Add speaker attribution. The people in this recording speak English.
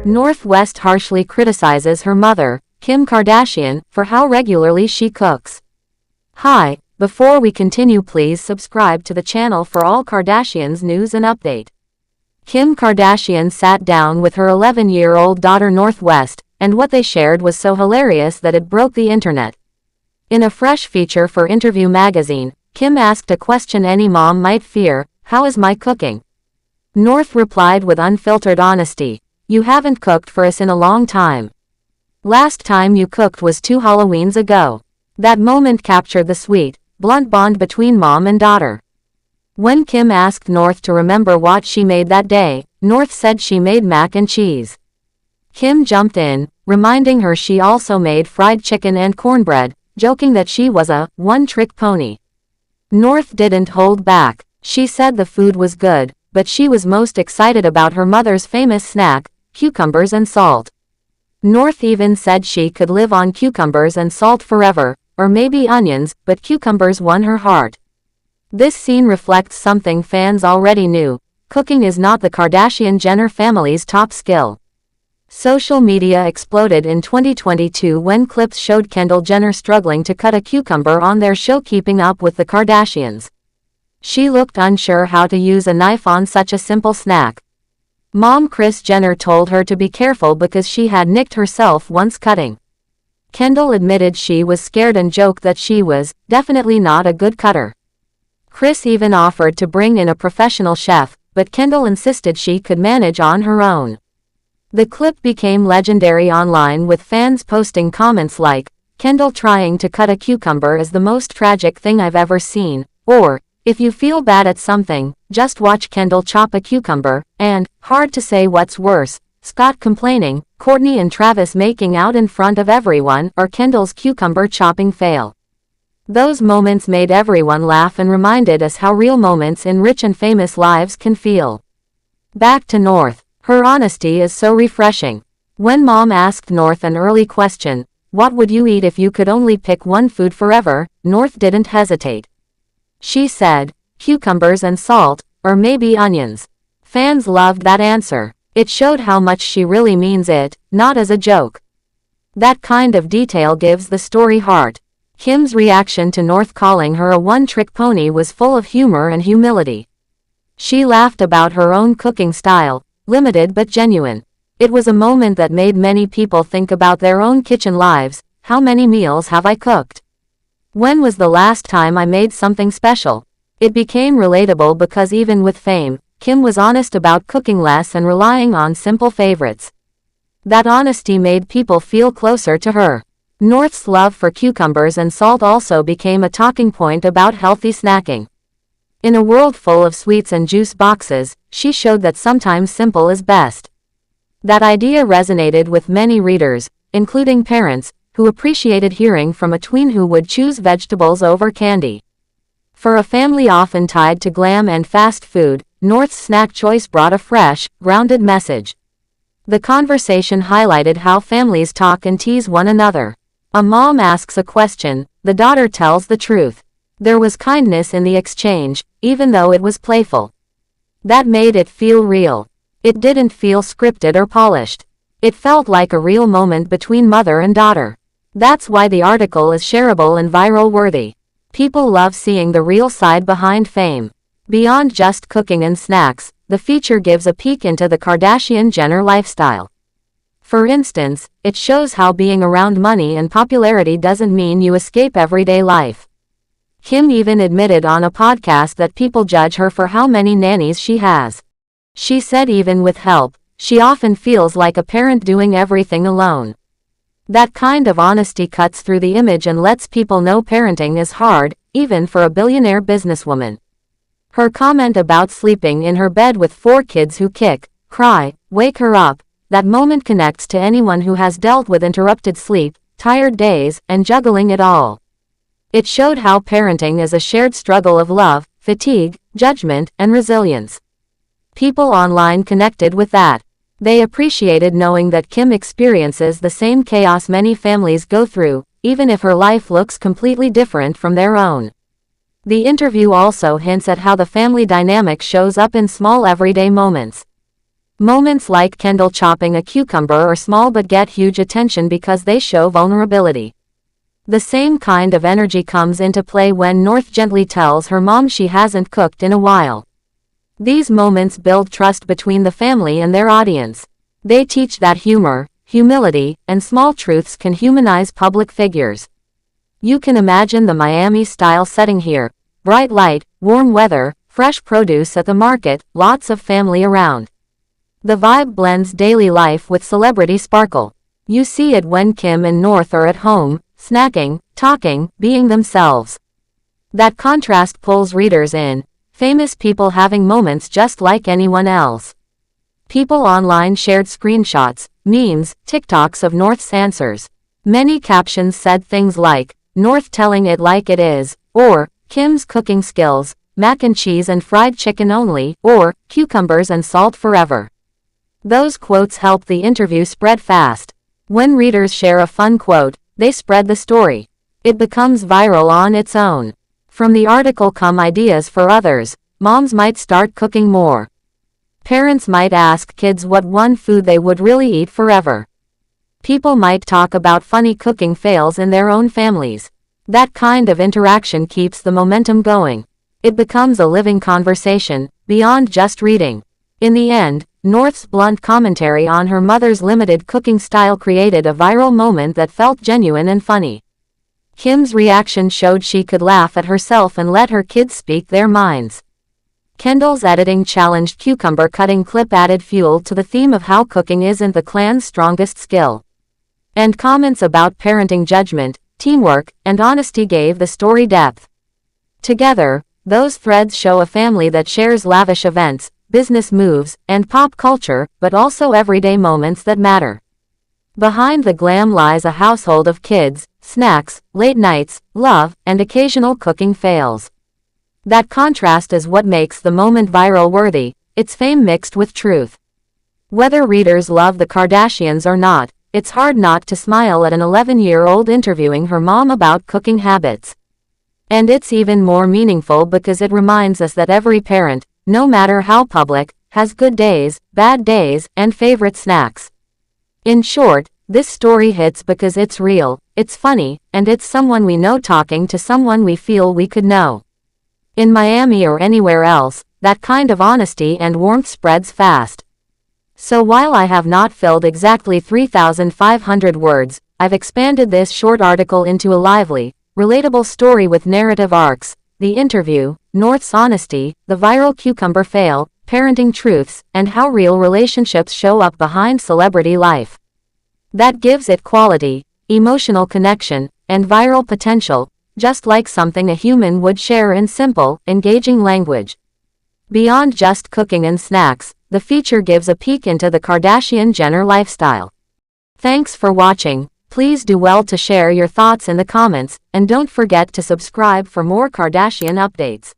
Speaker 1: North West harshly criticizes her mother, Kim Kardashian, for how regularly she cooks. Hi, before we continue, please subscribe to the channel for all Kardashians news and update. Kim Kardashian sat down with her 11-year-old daughter North West, and what they shared was so hilarious that it broke the internet. In a fresh feature for Interview magazine, Kim asked a question any mom might fear: "How is my cooking?" North replied with unfiltered honesty: "You haven't cooked for us in a long time. Last time you cooked was 2 Halloweens ago." That moment captured the sweet, blunt bond between mom and daughter. When Kim asked North to remember what she made that day, North said she made mac and cheese. Kim jumped in, reminding her she also made fried chicken and cornbread, joking that she was a one-trick pony. North didn't hold back. She said the food was good, but she was most excited about her mother's famous snack, cucumbers and salt. North even said she could live on cucumbers and salt forever, or maybe onions, but cucumbers won her heart. This scene reflects something fans already knew: cooking is not the Kardashian-Jenner family's top skill. Social media exploded in 2022 when clips showed Kendall Jenner struggling to cut a cucumber on their show Keeping Up with the Kardashians. She looked unsure how to use a knife on such a simple snack. Mom Kris Jenner told her to be careful because she had nicked herself once cutting. Kendall admitted she was scared and joked that she was definitely not a good cutter. Kris even offered to bring in a professional chef, but Kendall insisted she could manage on her own. The clip became legendary online, with fans posting comments like, "Kendall trying to cut a cucumber is the most tragic thing I've ever seen," or, "If you feel bad at something, just watch Kendall chop a cucumber," and, "Hard to say what's worse, Scott complaining, Kourtney and Travis making out in front of everyone, or Kendall's cucumber chopping fail." Those moments made everyone laugh and reminded us how real moments in rich and famous lives can feel. Back to North. Her honesty is so refreshing. When mom asked North an early question, "What would you eat if you could only pick one food forever?" North didn't hesitate. She said, "Cucumbers and salt, or maybe onions." Fans loved that answer. It showed how much she really means it, not as a joke. That kind of detail gives the story heart. Kim's reaction to North calling her a one-trick pony was full of humor and humility. She laughed about her own cooking style, limited but genuine. It was a moment that made many people think about their own kitchen lives. How many meals have I cooked? When was the last time I made something special? It became relatable because even with fame, Kim was honest about cooking less and relying on simple favorites. That honesty made people feel closer to her. North's love for cucumbers and salt also became a talking point about healthy snacking. In a world full of sweets and juice boxes, she showed that sometimes simple is best. That idea resonated with many readers, including parents, who appreciated hearing from a tween who would choose vegetables over candy. For a family often tied to glam and fast food, North's snack choice brought a fresh, grounded message. The conversation highlighted how families talk and tease one another. A mom asks a question, the daughter tells the truth. There was kindness in the exchange, even though it was playful. That made it feel real. It didn't feel scripted or polished. It felt like a real moment between mother and daughter. That's why the article is shareable and viral worthy. People love seeing the real side behind fame. Beyond just cooking and snacks, the feature gives a peek into the Kardashian-Jenner lifestyle. For instance, it shows how being around money and popularity doesn't mean you escape everyday life. Kim even admitted on a podcast that people judge her for how many nannies she has. She said even with help, she often feels like a parent doing everything alone. That kind of honesty cuts through the image and lets people know parenting is hard, even for a billionaire businesswoman. Her comment about sleeping in her bed with 4 kids who kick, cry, wake her up, that moment connects to anyone who has dealt with interrupted sleep, tired days, and juggling it all. It showed how parenting is a shared struggle of love, fatigue, judgment, and resilience. People online connected with that. They appreciated knowing that Kim experiences the same chaos many families go through, even if her life looks completely different from their own. The interview also hints at how the family dynamic shows up in small everyday moments. Moments like Kendall chopping a cucumber are small but get huge attention because they show vulnerability. The same kind of energy comes into play when North gently tells her mom she hasn't cooked in a while. These moments build trust between the family and their audience. They teach that humor, humility, and small truths can humanize public figures. You can imagine the Miami-style setting here. Bright light, warm weather, fresh produce at the market, lots of family around. The vibe blends daily life with celebrity sparkle. You see it when Kim and North are at home, snacking, talking, being themselves. That contrast pulls readers in. Famous people having moments just like anyone else. People online shared screenshots, memes, TikToks of North's answers. Many captions said things like, North telling it like it is, or, Kim's cooking skills, mac and cheese and fried chicken only, or, cucumbers and salt forever. Those quotes help the interview spread fast. When readers share a fun quote, they spread the story. It becomes viral on its own. From the article come ideas for others. Moms might start cooking more. Parents might ask kids what one food they would really eat forever. People might talk about funny cooking fails in their own families. That kind of interaction keeps the momentum going. It becomes a living conversation, beyond just reading. In the end, North's blunt commentary on her mother's limited cooking style created a viral moment that felt genuine and funny. Kim's reaction showed she could laugh at herself and let her kids speak their minds. Kendall's editing challenged cucumber cutting clip added fuel to the theme of how cooking isn't the clan's strongest skill. And comments about parenting judgment, teamwork, and honesty gave the story depth. Together, those threads show a family that shares lavish events, business moves, and pop culture, but also everyday moments that matter. Behind the glam lies a household of kids, snacks, late nights, love, and occasional cooking fails. That contrast is what makes the moment viral worthy, its fame mixed with truth. Whether readers love the Kardashians or not, it's hard not to smile at an 11-year-old interviewing her mom about cooking habits. And it's even more meaningful because it reminds us that every parent, no matter how public, has good days, bad days, and favorite snacks. In short, this story hits because it's real, it's funny, and it's someone we know talking to someone we feel we could know. In Miami or anywhere else, that kind of honesty and warmth spreads fast. So while I have not filled exactly 3,500 words, I've expanded this short article into a lively, relatable story with narrative arcs, the interview, North's honesty, the viral cucumber fail, parenting truths, and how real relationships show up behind celebrity life. That gives it quality, emotional connection, and viral potential, just like something a human would share in simple, engaging language. Beyond just cooking and snacks, the feature gives a peek into the Kardashian-Jenner lifestyle. Thanks for watching. Please do well to share your thoughts in the comments, and don't forget to subscribe for more Kardashian updates.